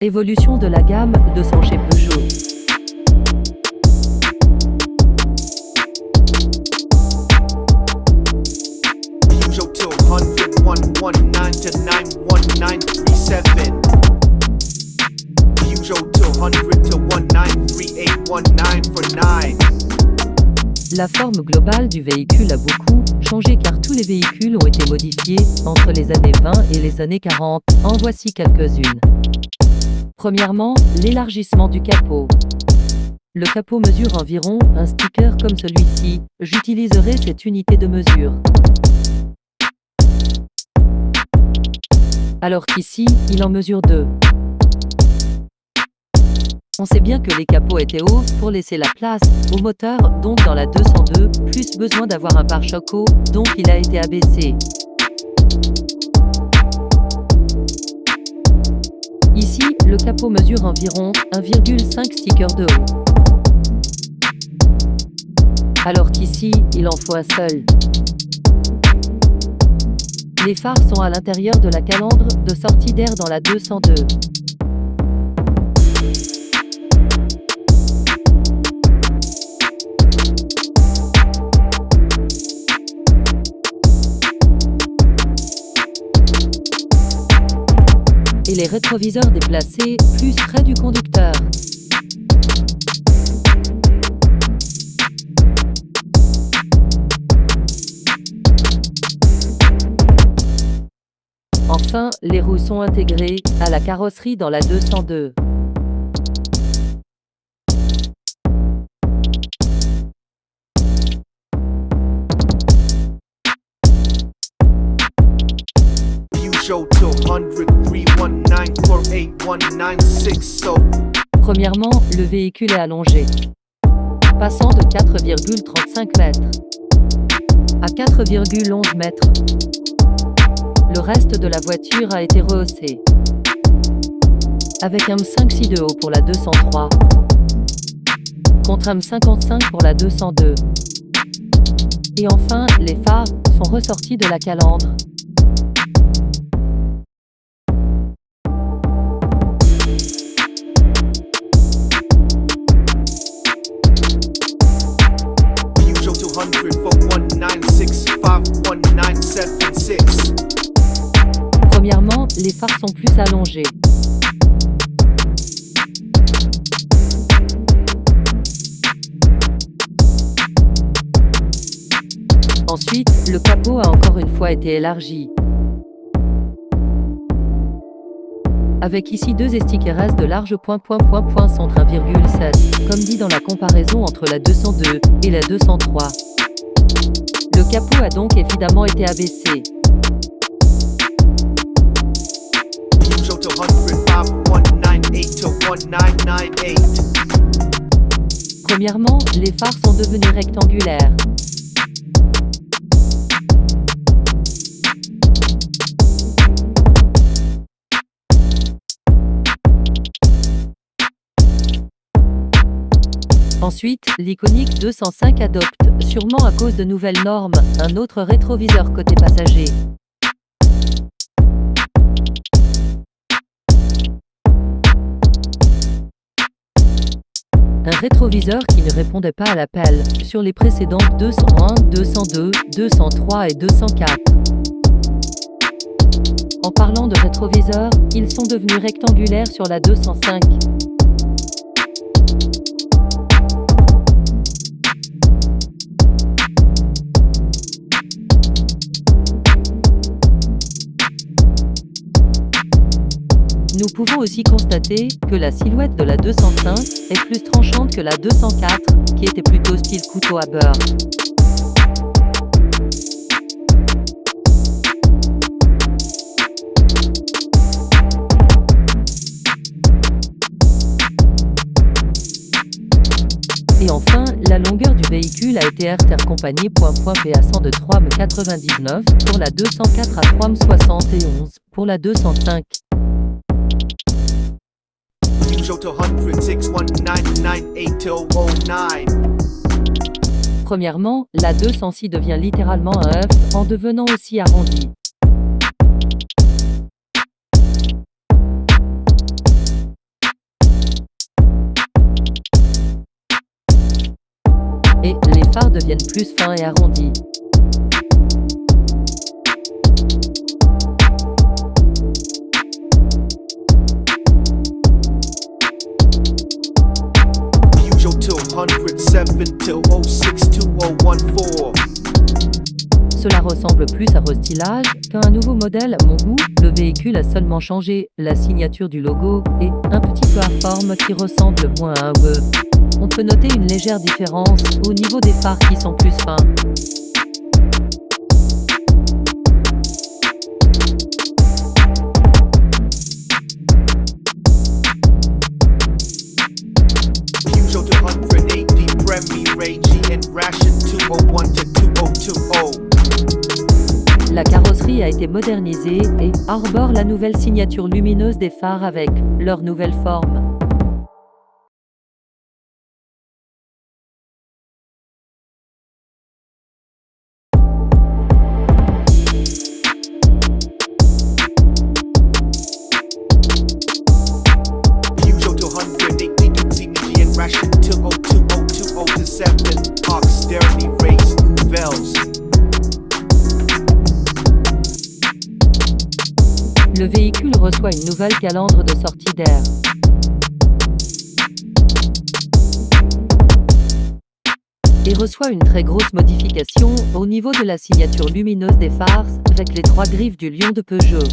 Évolution de la gamme 200 chez Peugeot. Peugeot 200 119 to 91937. Peugeot 200 to 193819 for 9. La forme globale du véhicule a beaucoup changé car tous les véhicules ont été modifiés entre les années 20 et les années 40. En voici quelques-unes. Premièrement, l'élargissement du capot. Le capot mesure environ un sticker comme celui-ci. J'utiliserai cette unité de mesure. Alors qu'ici, il en mesure 2. On sait bien que les capots étaient hauts pour laisser la place au moteur, donc dans la 202, plus besoin d'avoir un pare-choc haut, donc il a été abaissé. Ici, le capot mesure environ 1,5 sticker de haut. Alors qu'ici, il en faut un seul. Les phares sont à l'intérieur de la calandre de sortie d'air dans la 202. Et les rétroviseurs déplacés plus près du conducteur. Enfin, les roues sont intégrées à la carrosserie dans la 202. Peugeot 200 319 48196 so. Premièrement, le véhicule est allongé, passant de 4,35 mètres à 4,11 mètres. Le reste de la voiture a été rehaussé, avec un M56 de haut pour la 203, contre un M55 pour la 202. Et enfin, les phares sont ressortis de la calandre. Peugeot 200 419 1976. Premièrement, les phares sont plus allongés. Ensuite, le capot a encore une fois été élargi, avec ici deux estiqueras de large centre 1,7, comme dit dans la comparaison entre la 202 et la 203. Le capot a donc évidemment été abaissé. Peugeot 200 5198 to 1998. Premièrement, les phares sont devenus rectangulaires. Ensuite, l'iconique 205 adopte, sûrement à cause de nouvelles normes, un autre rétroviseur côté passager. Un rétroviseur qui ne répondait pas à l'appel sur les précédentes 201, 202, 203 et 204. En parlant de rétroviseurs, ils sont devenus rectangulaires sur la 205. Nous pouvons aussi constater que la silhouette de la 205 est plus tranchante que la 204, qui était plutôt style couteau à beurre. Et enfin, la longueur du véhicule a été intercompagnie .P à 100 de 3,99 m pour la 204 à 3,71 pour la 205. Peugeot 200 61998 009. Premièrement, la 206 devient littéralement un œuf en devenant aussi arrondi. et les phares deviennent plus fins et arrondis. Peugeot 207 till 062014. Cela ressemble plus à restylage qu'à un nouveau modèle à mon goût. Le véhicule a seulement changé la signature du logo et un petit peu à forme qui ressemble moins à un W. On peut noter une légère différence au niveau des phares qui sont plus fins. Peugeot 280 Premier G and Ration 201 to 2020. La carrosserie a été modernisée et arbore la nouvelle signature lumineuse des phares avec leur nouvelle forme. Peugeot 280 Dixie G and Ration 2020-2027. Auxiliary race nouvelles. Le véhicule reçoit une nouvelle calandre de sortie d'air. Et reçoit une très grosse modification au niveau de la signature lumineuse des phares avec les 3 griffes du lion de Peugeot.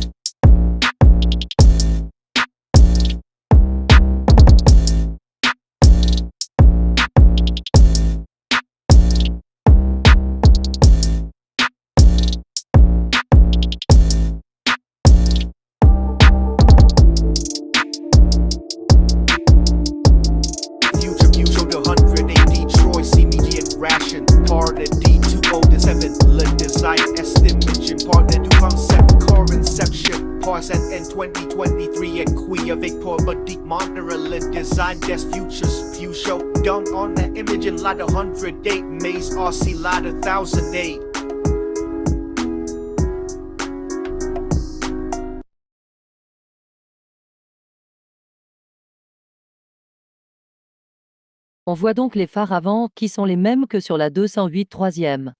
Peugeot 280 Troy CMG and Ration. Part of D207. Le design estimation. Part of du concept car inception. Parts and 2023 and qui avec pour boutique monitor. Le design des futures. Peugeot done on the image in lot 108. Maze RC lot 1008. On voit donc les phares avant qui sont les mêmes que sur la 208 troisième.